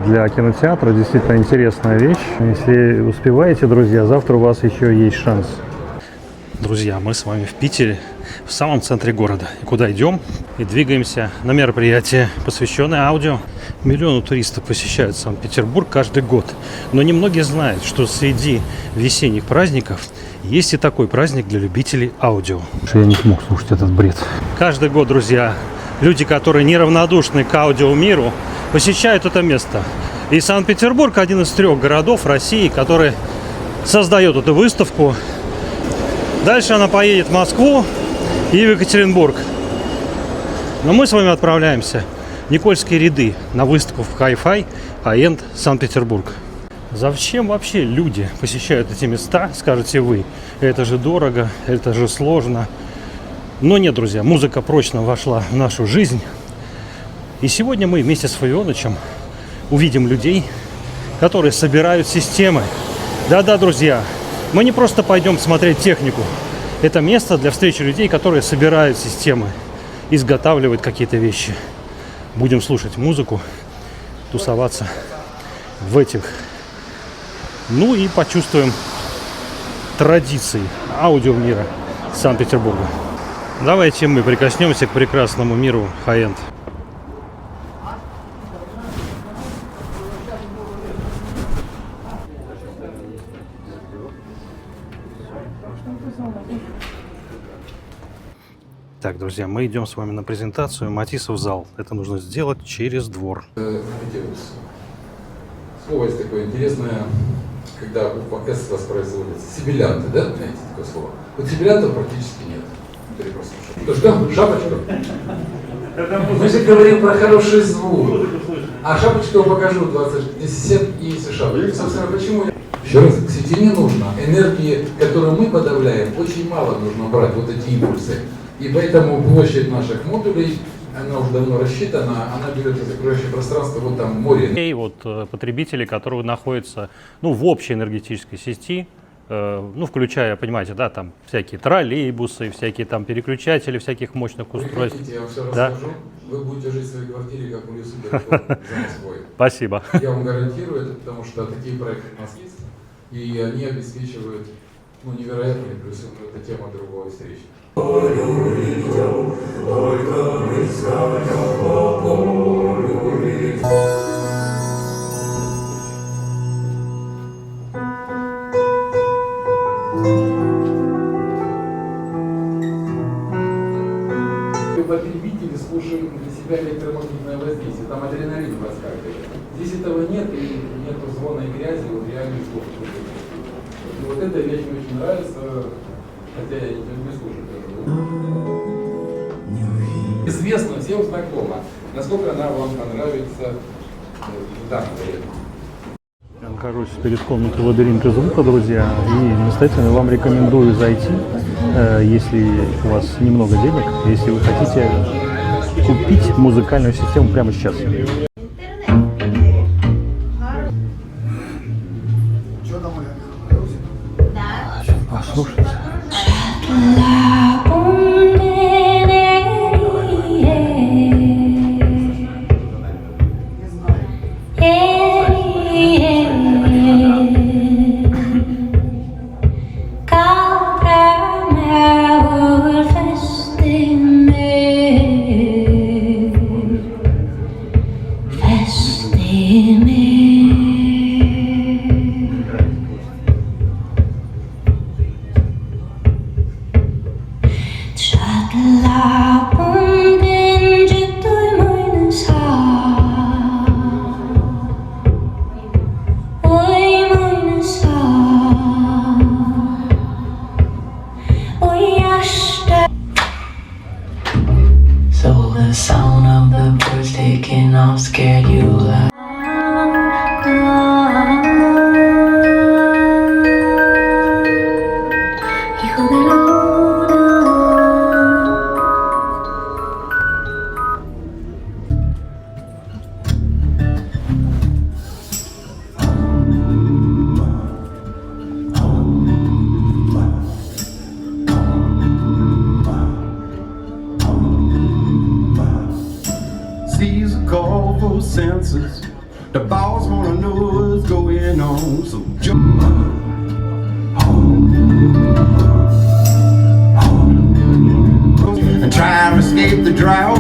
для кинотеатра. Действительно интересная вещь. Если успеваете, друзья, завтра у вас еще есть шанс. Друзья, мы с вами в Питере, в самом центре города. И куда идем? И двигаемся на мероприятие, посвященное аудио. Миллионы туристов посещают Санкт-Петербург каждый год. Но немногие знают, что среди весенних праздников есть и такой праздник для любителей аудио. Я не смог слушать этот бред. Каждый год, друзья, люди, которые неравнодушны к аудиомиру, посещают это место. И Санкт-Петербург один из 3 городов России, который создает эту выставку. Дальше она поедет в Москву и в Екатеринбург. Но мы с вами отправляемся в Никольские ряды на выставку в Hi-Fi High-End Санкт-Петербург. Зачем вообще люди посещают эти места, скажете вы? Это же дорого, это же сложно. Но нет, друзья, музыка прочно вошла в нашу жизнь. И сегодня мы вместе с Фавионычем увидим людей, которые собирают системы. Да-да, друзья, мы не просто пойдем смотреть технику. Это место для встречи людей, которые собирают системы, изготавливают какие-то вещи. Будем слушать музыку, тусоваться в этих. Ну и почувствуем традиции аудиомира Санкт-Петербурга. Давайте мы прикоснемся к прекрасному миру High-End. Так, друзья, мы идем с вами на презентацию Матиссов зал. Это нужно сделать через двор. Слово есть такое интересное, когда буква «С» воспроизводится. Сибилянты, да? Знаете такое слово? Вот сибилянтов практически нет. То что? Шапочка? Мы же говорим про хороший звук. А шапочку я покажу 20 и шапочка. Собственно, почему? Еще раз, к сети не нужно. Энергии, которую мы подавляем, очень мало нужно брать, вот эти импульсы. И поэтому площадь наших модулей, она уже давно рассчитана, она берет из окружающего пространства, вот там море. И вот потребители, которые находятся в общей энергетической сети, включая, понимаете, да, там всякие троллейбусы, всякие там переключатели всяких мощных устройств. Приходите, я вам все расскажу. Вы будете жить в своей квартире, как в лесу за Москвой. Спасибо. Я вам гарантирую это, потому что такие проекты у нас есть, и они обеспечивают невероятные плюсы. Это тема другой встречи. Потребители слушают для себя электромагнитное воздействие, там адреналин проскакивает. Здесь этого нет, и нету звона и грязи, вот реальный слух. И вот эта вещь мне очень нравится, хотя я не слушаю даже. Известно, всем знакомо. Насколько она вам понравится, да, Я нахожусь перед комнатой лабиринта звука, друзья, и настоятельно вам рекомендую зайти, если у вас немного денег, если вы хотите купить музыкальную систему прямо сейчас. Послушайте. So the sound of the birds taking off scared you like The boss wanna know what's going on, so jump. And try to escape the drought.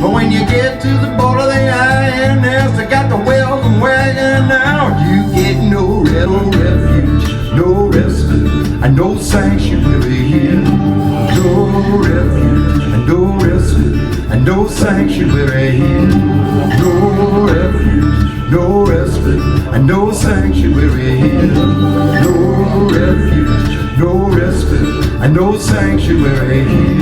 But when you get to the border, they INS, they got the welcome wagon out. You get no refuge, no respite, and no sanctuary here. No refuge, and no respite, and no sanctuary here. No refuge, no respite, and no sanctuary here. No refuge, no respite, and no sanctuary here.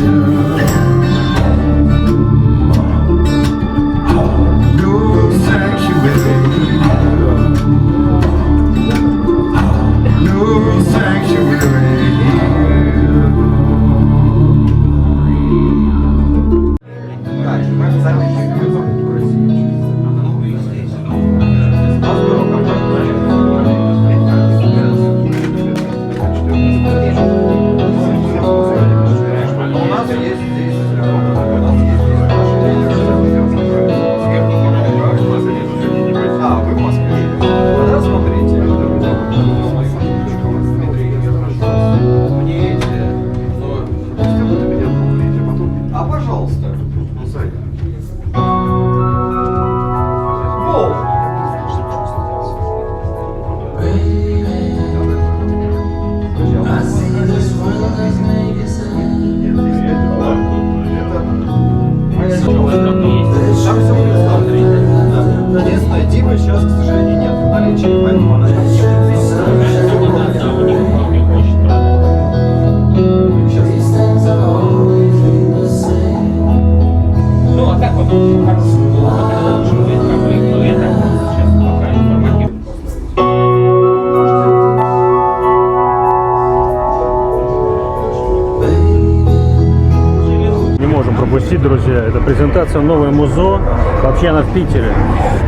Друзья, это презентация новой музо. Вообще она в Питере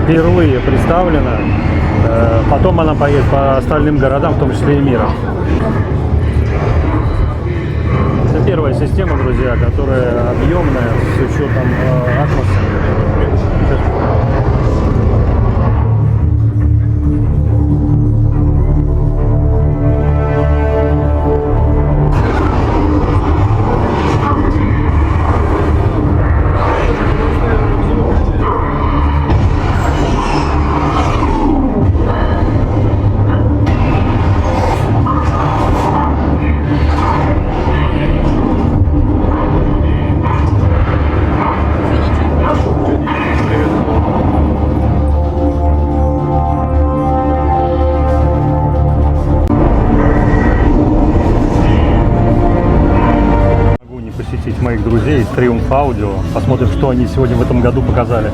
впервые представлена. Потом она поедет по остальным городам, в том числе и мира. Это первая система, друзья, которая объемная с учетом атмоса. Моих друзей из Triumph Audio. Посмотрим, что они сегодня в этом году показали.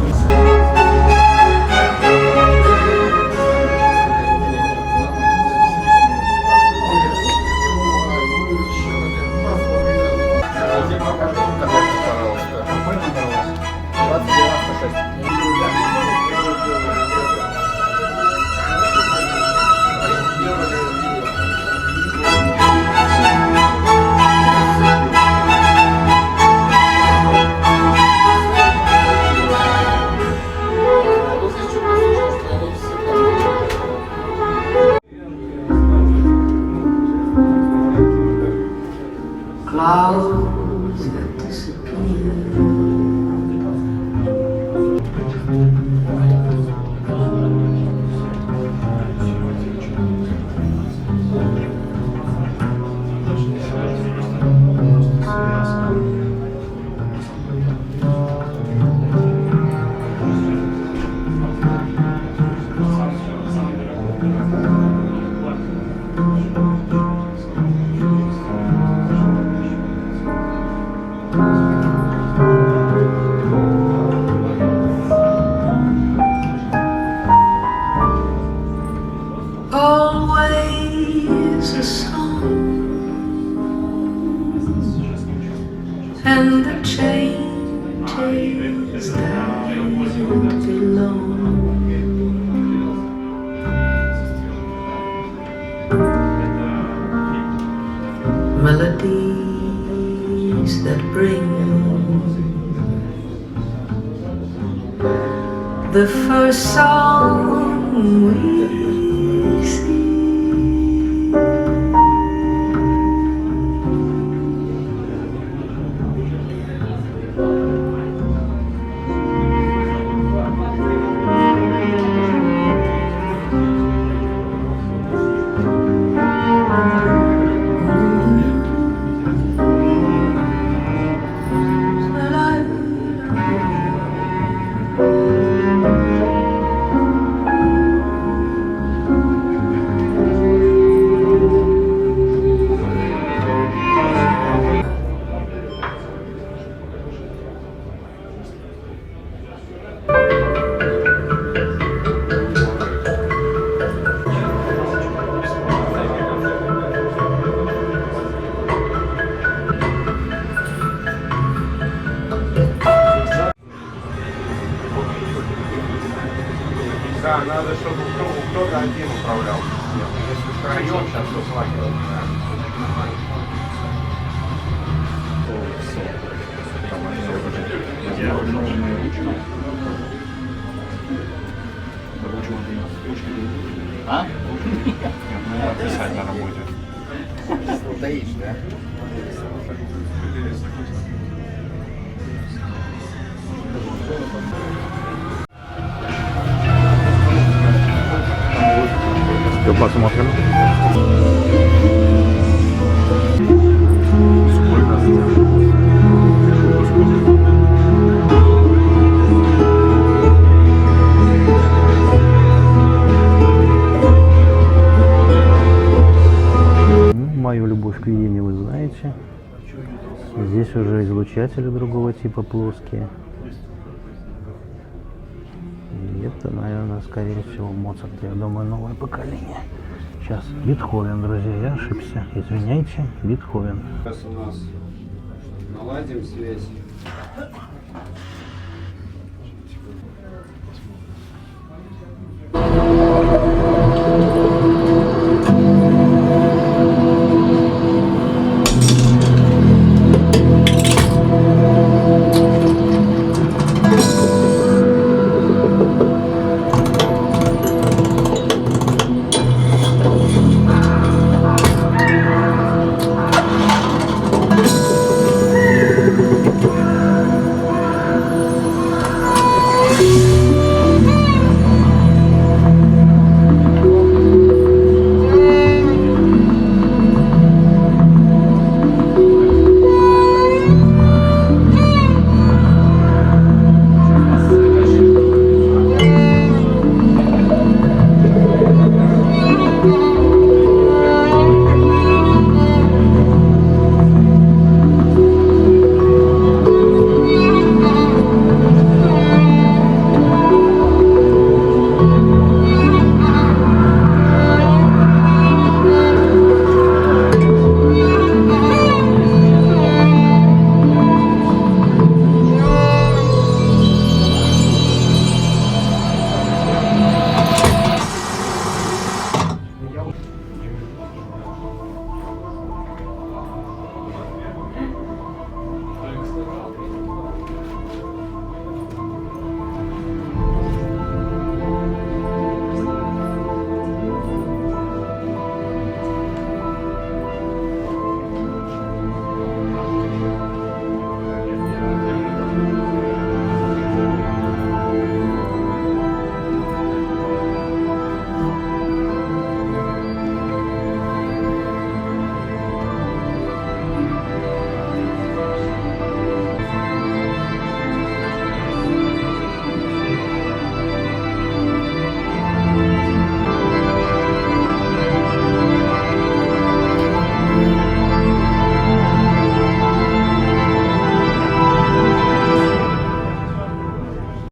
Clouds that disappear. Always a song, and the changes that belong. Melodies that bring the first song we sing. Да, надо, чтобы кто-то один управлял. Если втроем, сейчас все слагивается. А? Писать на работе. Стоишь, да? Посмотрим. Мою любовь к Вене вы знаете. Здесь уже излучатели другого типа плоские. И это, наверное, скорее всего Моцарт, я думаю, новое поколение. Сейчас, Бетховен, друзья, я ошибся. Извиняйте, Бетховен. Сейчас у нас наладим связь.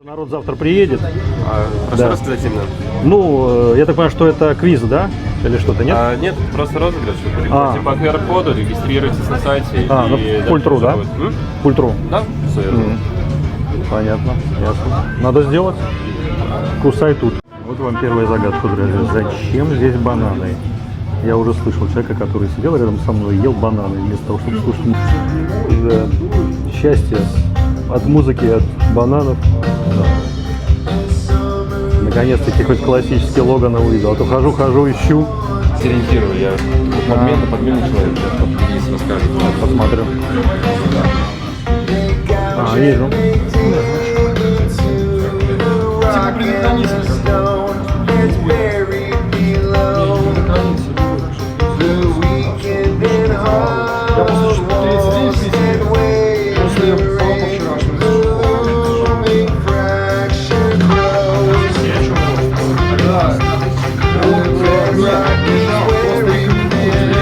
Народ завтра приедет. Прошу Да. рассказать именно. Ну, я так понимаю, что это квиз, да? Или что-то, нет? Нет, просто розыгрыш. Вы А. переходите по QR-коду, регистрируйтесь на сайте. А, ну, и Пультру, да? дальше всё будет. Пультру. Да, все верно. Понятно, ясно. Надо сделать. Кусай тут. Вот вам первая загадка, друзья. Зачем здесь бананы? Я уже слышал человека, который сидел рядом со мной и ел бананы вместо того, чтобы слушать музыку. Да. Счастье от музыки, от бананов. Да. Наконец-таки хоть классический Логан увидел. А то хожу, ищу. Сориентирую, я подменный человек, я расскажу. Посмотрю. Вижу.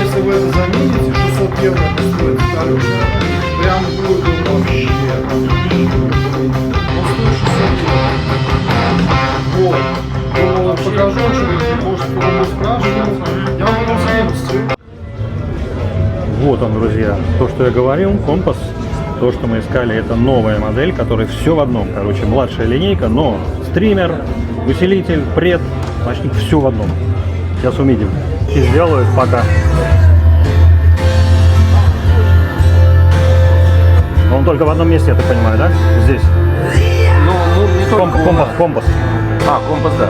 Если вы это замените, 600 евро стоит второй. Прям будет вообще. Он стоит 600 евро. Вот. То покажу, что может кто-то спрашивать. Я вам потом скину. Вот он, друзья. То, что я говорил, компас. То, что мы искали, это новая модель, которая все в одном. Короче, младшая линейка, но стример, усилитель, пред, почти все в одном. Сейчас увидим. И сделаю пока. Он только в одном месте, я так понимаю, да? Здесь. Ну, не только Компас. А, компас, да.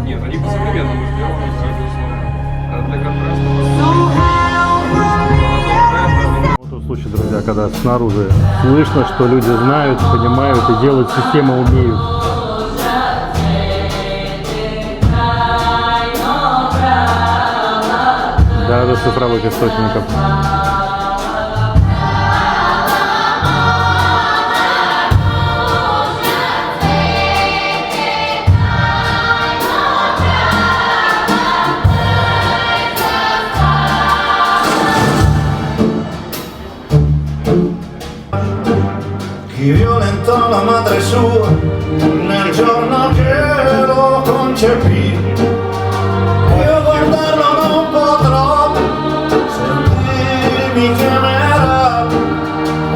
Нет, они по-современному сделаны, для контраста. Вот тот случай, друзья, когда снаружи слышно, что люди знают, понимают и делать систему умеют. Да, до цифровых источников. Chi violentò la madre sua nel giorno che lo concepì. Io guardarlo non potrò, se lui mi chiamerà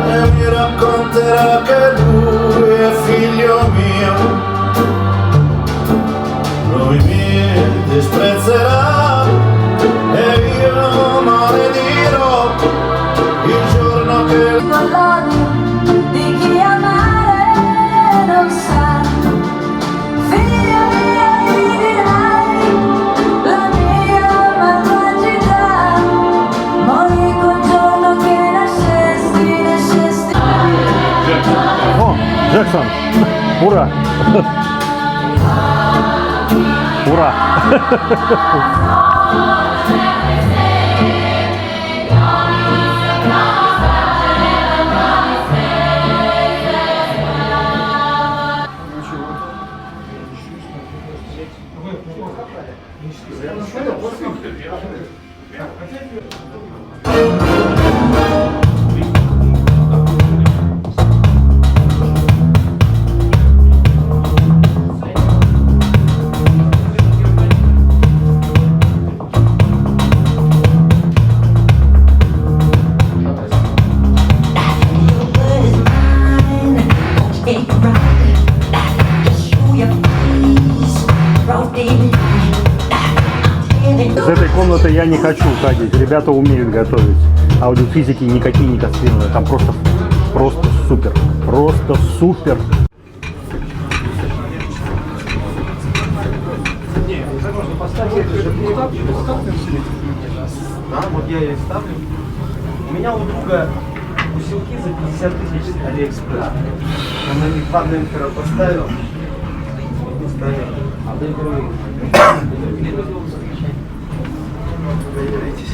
e mi racconterà che lui è figlio mio. Lui mi disprezzerà e io maledirò il giorno che di chi amare non sa. Figlia mia, mi dirai la mia malvagità. Morì quel giorno che nascesti. О, Джексон! Ура! Ура! Из этой комнаты я не хочу уходить. Ребята умеют готовить. Аудиофизики никакие не кастрированные. Там просто супер. Просто супер. Да, вот я ее ставлю. У меня у друга усилки за 50 тысяч с Алиэкспресс. Он на них два демпфера поставил. А демпферы проверяйтесь.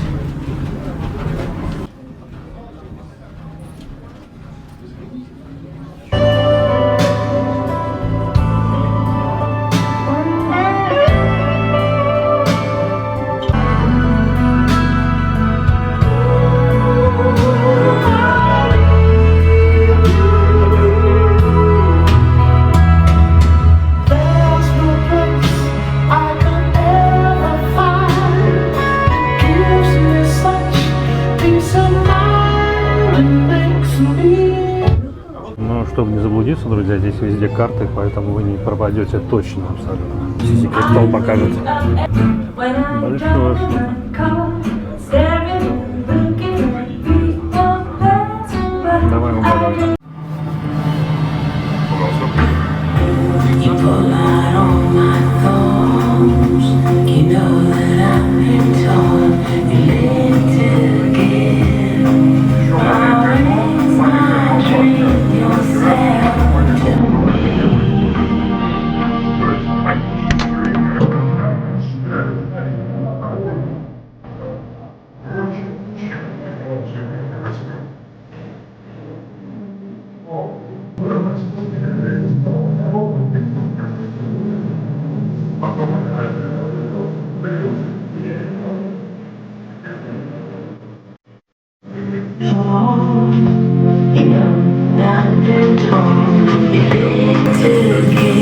There's no place I could ever find. Gives me such peace of mind and makes me. Но чтобы не заблудиться, друзья, здесь везде карты, поэтому вы не пропадете точно абсолютно. Секрет покажет. Большое что-то. Давай угадывай. You pull out all my thorns. You know that I've been torn. You lived again. Always my dream, yourself to me. You know that I've been torn. You lived again.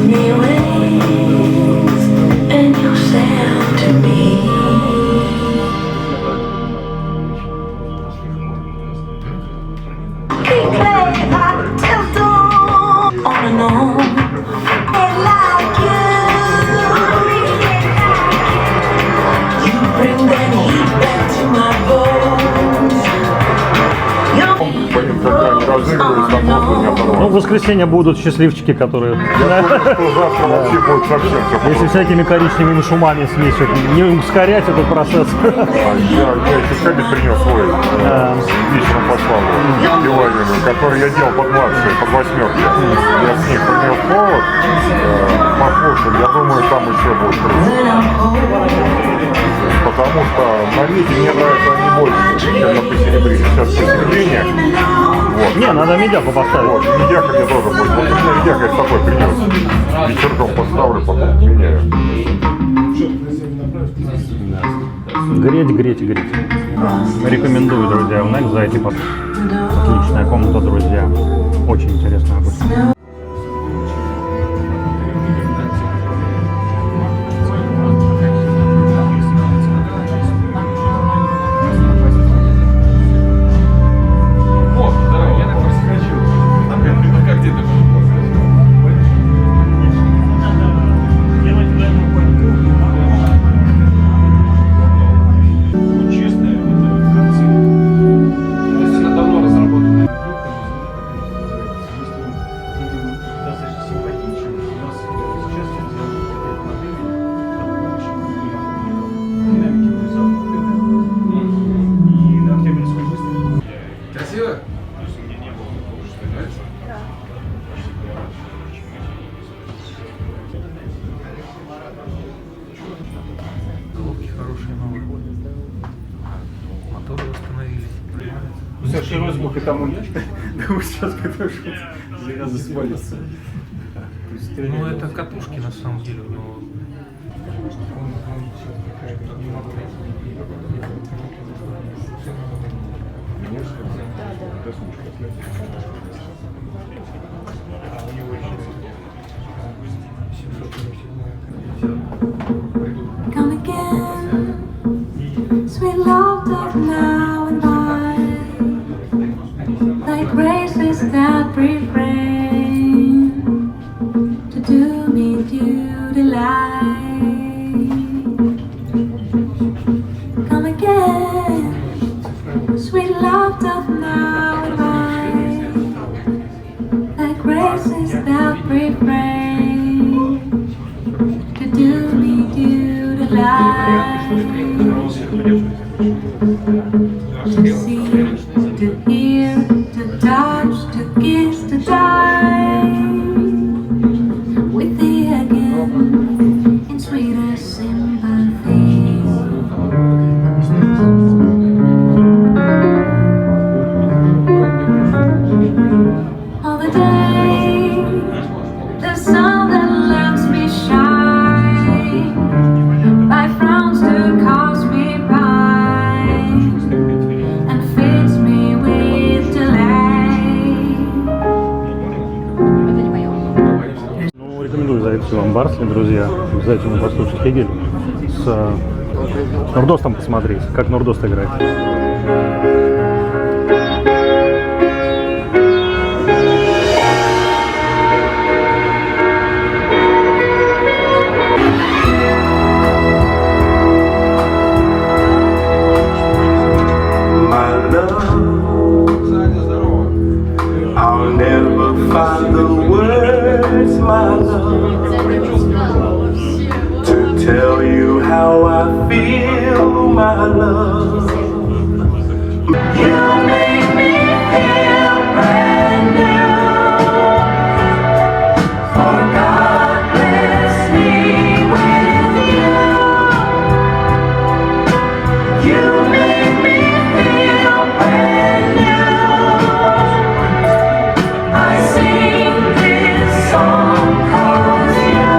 New ways and yourself to me. Keep playing hot till dawn. On and on. And like you bring that heat back to my bones. Когда они разыгрываются, там просто не Ну, оторваться. в воскресенье будут счастливчики, которые... Я думаю, что завтра вообще будет совсем все. Если всякими коричневыми шумами смесят, не ускорять этот процесс. Я еще Скабит принес свой, вечером послал его, Билайвину, который я делал под маршей, под восьмерки. Я с них принес повод, послушали, я думаю, там еще будет круто. Потому что на меди мне нравятся они больше, чем на посеребре. Сейчас посеребление. Вот. Не, надо медяку поставить. Вот, медяка мне тоже будет. Вот у меня медяка я с собой принес. Вечерком поставлю, потом меняю. Греть. Рекомендую, друзья, в Next зайти под. Отличная комната, друзья. Очень интересная будет. Вот, да, я так проскочил. Как где-то был. Честно, в конце. То есть она давно разработана. Достаточно симпатичен. У нас сейчас я сделал 5 моделей. Динамики внезапно. И на Октябрьской выставке. Красиво? Плюс у меня не было такого, что нравится. Головки хорошие новые. Моторы восстановились. Саша Розбух и там он сейчас который железо свалится. Ну это катушки на самом деле, но... Come again, sweet love that now and by, like races that refrain to do me duty refrain to do me due to life, to see, to hear, to touch, to kiss, to die with thee again in sweeter sympathy. All the day, the sun that lets me shine, by frowns to cause me pine, and fills me with delight. Ну, рекомендую зайти вам в Барсли, друзья. Обязательно послушать Хегель. С Нурдостом посмотреть, как Нурдост играет. My love, I'll never find the words, my love, to tell you how I feel, my love. You make me feel brand new, for God bless me with you. You make me feel brand new. I sing this song 'cause you.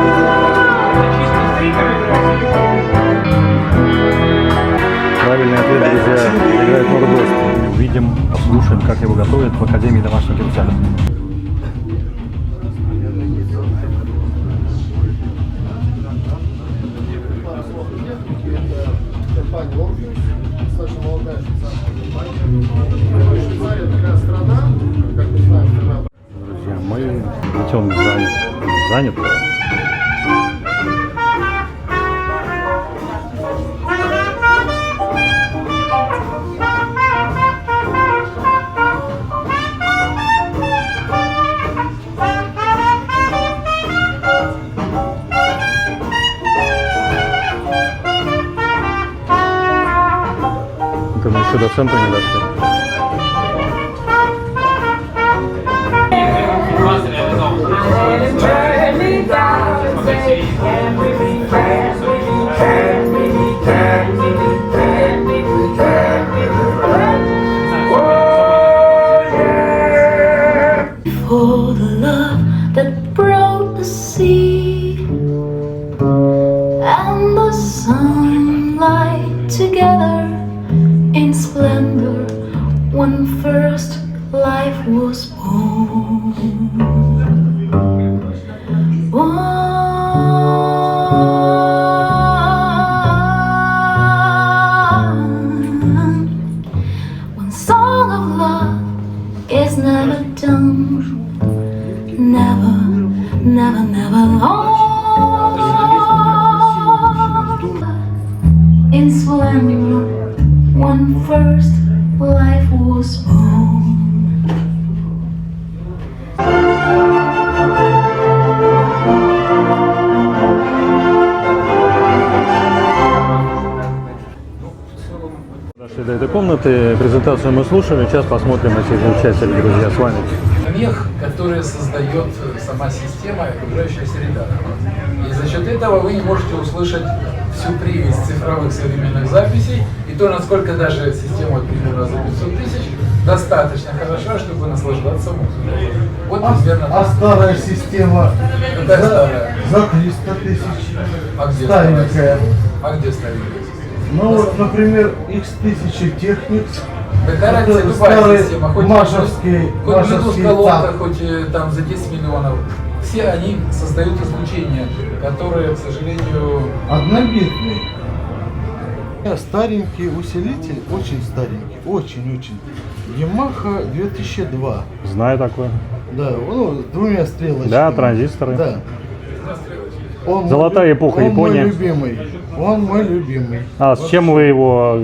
Правильный ответ, друзья, играет Нурдост. Увидим, послушаем, как его готовят в Академии домашнего кинотеатра. Компания Orpheus, достаточно молодая швейцарская компания. Швейцария такая страна, как мы знаем, страна. Друзья, мы... Видите, он занят. Это мы еще до центра не дошли. For the love that brought the sea and the sunlight together in splendor when first life was born. One song of love is never done, never, never, never long. In splendor when first life was born. Дошли до этой комнаты, презентацию мы слушали, сейчас посмотрим этих замечательных, друзья, с вами. Помех, которые создает сама система и окружающая среда. И за счет этого вы не можете услышать всю прелесть цифровых современных записей и то, насколько даже система от примерно за 500 тысяч достаточно хороша, чтобы наслаждаться музыкой. Вот примерно А старая система Какая старая? за 300 тысяч. А где Старенькая. А где старенькая? Ну вот, например, X1000 Technics. Какая разница, Это любая старый система, хоть машевский Bluetooth-колонка, танк. хоть там за 10 миллионов. Все они создают излучение, которое, к сожалению, Однобитный. Старенький усилитель, очень старенький, очень-очень. Yamaha 2002. Знаю такое. Да, ну, с двумя стрелочками. Да, транзисторы. Да. Он Золотая мой, эпоха он Японии. Мой любимый. Он мой любимый. А с чем вы его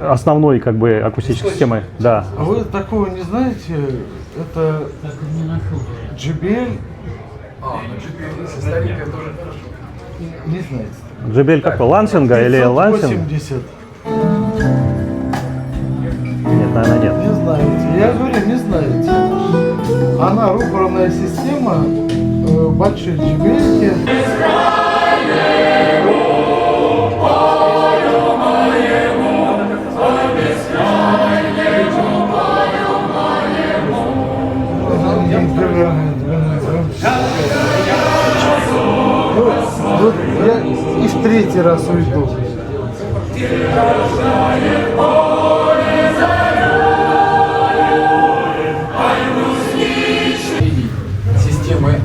основной как бы акустической системой? Да. А вы такого не знаете? Это JBL если старенькая, тоже хорошо. Не знаете. JBL какой? Лансинга или Лансинг? 80. Нет, наверное, нет. Не знаете. Я говорю, не знаете. Она рупорная система, большие JBL-ки. Вот я и в третий раз уйду. Системы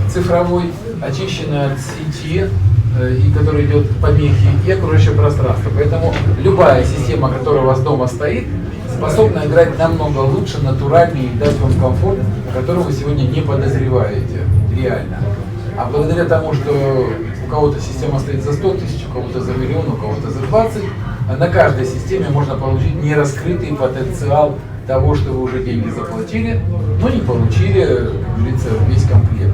цифровой, очищенной от сети, и которая идет помехи, и окружающее пространство. Поэтому любая система, которая у вас дома стоит, способна играть намного лучше, натуральнее и дать вам комфорт, которого вы сегодня не подозреваете, реально. А благодаря тому, что у кого-то система стоит за 100 тысяч, у кого-то за миллион, у кого-то за 20, на каждой системе можно получить нераскрытый потенциал того, что вы уже деньги заплатили, но не получили, как говорится, весь комплект.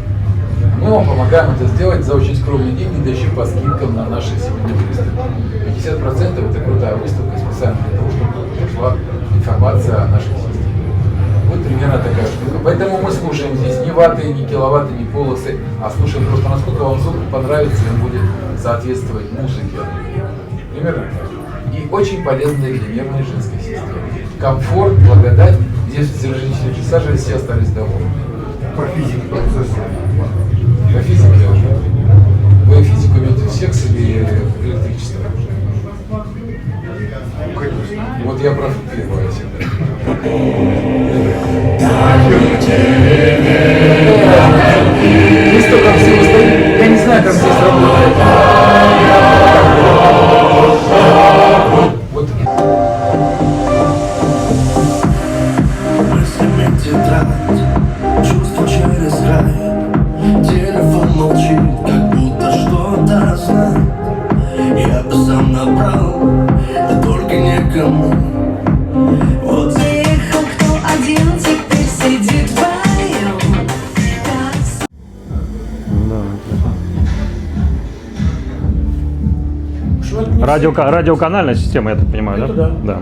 Мы вам помогаем это сделать за очень скромные деньги, да еще по скидкам на наши сегодняшние выставки. 50% это крутая выставка специально для того, чтобы пришла информация о нашей системе. Вот примерно такая штука. Поэтому мы слушаем здесь не ваты, не киловатты, не полосы, а слушаем просто, насколько вам звук понравится, и он будет соответствовать музыке. Примерно. И очень полезная для нервной женской системы. Комфорт, благодать, здесь сажали, все остались довольны. По физике. По физике. Вы физику имеете секс или электричество? Вот я про первое всегда. Здесь только все стоит. Я не знаю, как здесь работает. Вот. Мыслями тетрадь, чувства через край. Телефон молчит, как будто что-то знает. Я бы сам набрал, да только некому. Вот Приехал кто один, теперь сидит вдвоем. Радиоканальная система, я так понимаю, да? Да.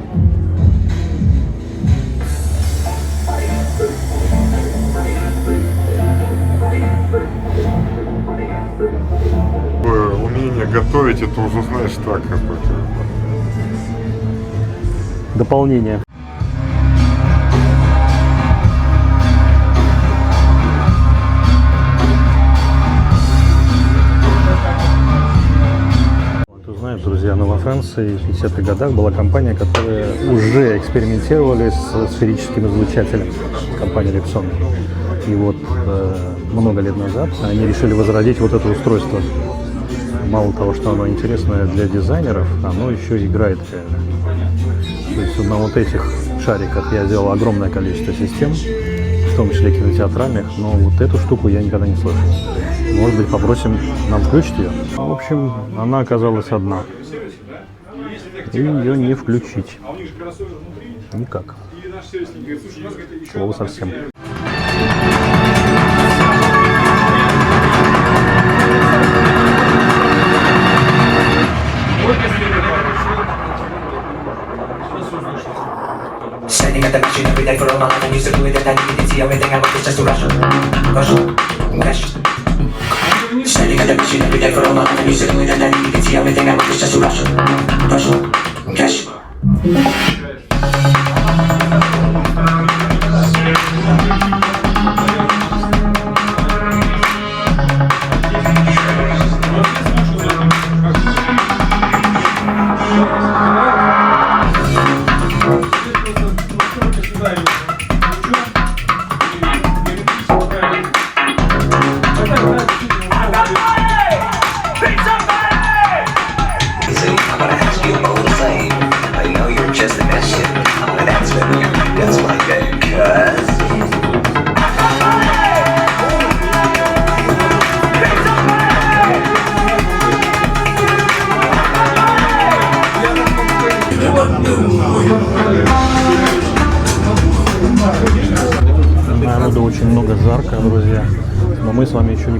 Умение готовить, это уже, знаешь, так какое-то. Дополнение. Кто знает, друзья, но во Франции в 50-х годах была компания, которая уже экспериментировали с сферическим излучателем, компания Lepson. И вот много лет назад они решили возродить вот это устройство. Мало того, что оно интересное для дизайнеров, оно еще играет реально. То есть на вот этих шариках я сделал огромное количество систем, в том числе кинотеатральных, но вот эту штуку я никогда не слышал. Может быть, попросим нам включить ее? В общем, она оказалась одна. И ее не включить. Никак. Слово совсем. Standing at the machine every day for a month. I'm used to doing it, I need to see everything I want is just to rush. Cash. Standing at the machine every day for a month. I'm used to doing it, I need to see everything I want is just to rush. Cash. I'm gonna ask you all the same. I know you're just a mess.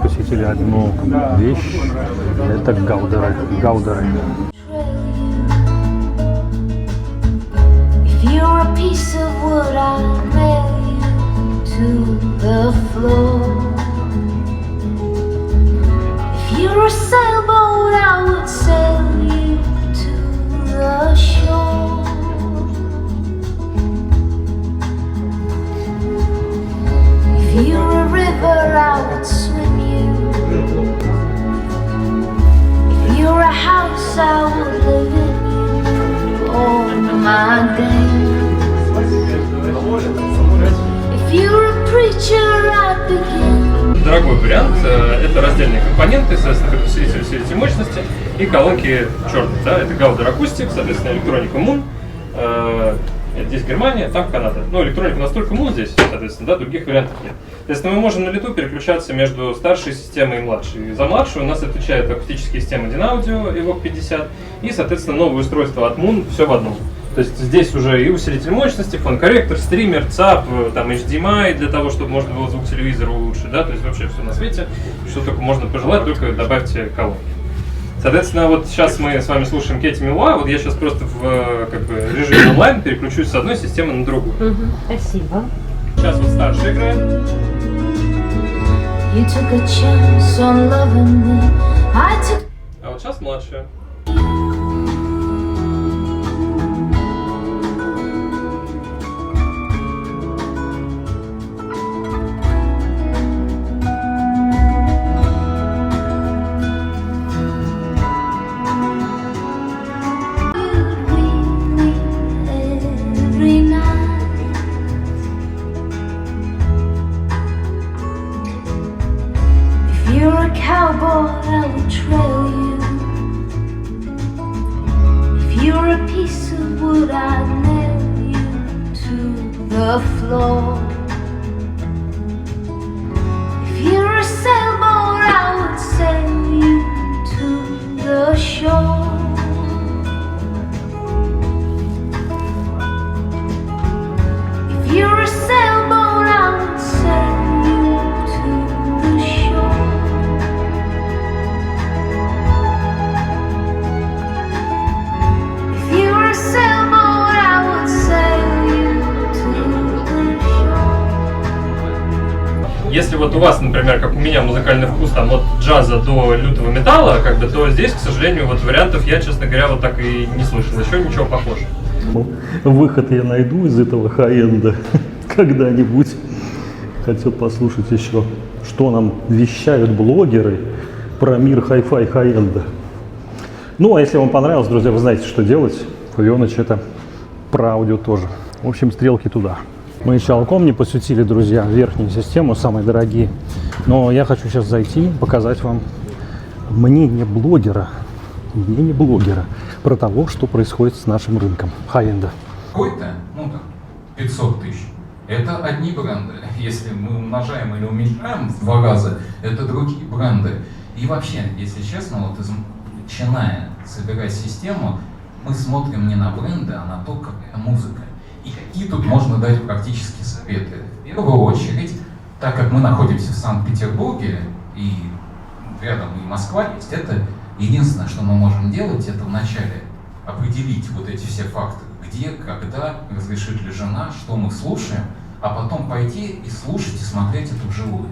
посетили одну вещь. Это гаудеры. If you're a piece of wood, I'll nail you to the floor. If you're a sailboat, I would sail you to the shore. If you're a river, I would swim you. If you're a house, I would live in you all my days. If you're a preacher, I'd begin. Дорогой вариант – это раздельные компоненты, соответственно, усилитель мощности и колонки черные. Да? Это Gauder Acoustic, соответственно, электроника Moon. Здесь Германия, там Канада. Но электроника настолько Moon здесь, соответственно, да, других вариантов нет. Соответственно, мы можем на лету переключаться между старшей системой и младшей. И за младшую у нас отвечает акустические системы Dynaudio Evoque 50 и, соответственно, новое устройство от Moon, все в одном. То есть здесь уже и усилитель мощности, фон-корректор, стример, ЦАП, там HDMI для того, чтобы можно было звук телевизора улучшить, да, то есть вообще все на свете, что только можно пожелать, только добавьте колонки. Соответственно, вот сейчас мы с вами слушаем Кэти Милуа, вот я сейчас просто в режиме онлайн переключусь с одной системы на другую. Спасибо. Сейчас вот старшая играет. А вот сейчас младшая. Если вот у вас, например, как у меня, музыкальный вкус там от джаза до лютого металла, как бы, то здесь, к сожалению, вот вариантов я, честно говоря, вот так и не слышал. Еще ничего похожего. Выход я найду из этого хай-энда когда-нибудь. Хотел послушать еще, что нам вещают блогеры про мир хай-фай хай-энда. Ну, а если вам понравилось, друзья, вы знаете, что делать. Фавионыч это про аудио тоже. В общем, стрелки туда. Мы еще алком не посвятили, друзья, верхнюю систему, самые дорогие. Но я хочу сейчас зайти, показать вам мнение блогера про того, что происходит с нашим рынком хай-энда. Какой-то, ну там, 500 тысяч. Это одни бренды. Если мы умножаем или уменьшаем в 2 раза, это другие бренды. И вообще, если честно, вот начиная собирать систему, мы смотрим не на бренды, а на то, какая музыка. И какие тут можно дать практические советы? В первую очередь, так как мы находимся в Санкт-Петербурге, и рядом и Москва есть, это единственное, что мы можем делать, это вначале определить вот эти все факты, где, когда, разрешит ли жена, что мы слушаем, а потом пойти и слушать, и смотреть это вживую.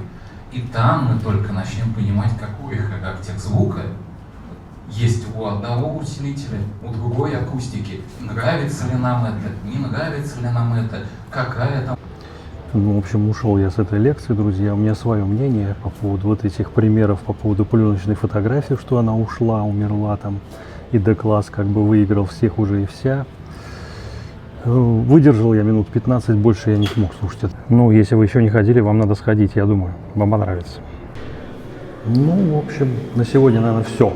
И там мы только начнем понимать, какой характер звука есть у одного усилителя, у другой акустики. Нравится ли нам это, не нравится ли нам это, какая там. Ну, в общем, ушел я с этой лекции, друзья. У меня свое мнение по поводу вот этих примеров, по поводу пленочной фотографии, что она ушла, умерла там, и D-класс как бы выиграл всех уже и вся. Выдержал я минут 15, больше я не смог слушать это. Ну, если вы еще не ходили, вам надо сходить, я думаю, вам понравится. Ну, в общем, на сегодня, наверное, все.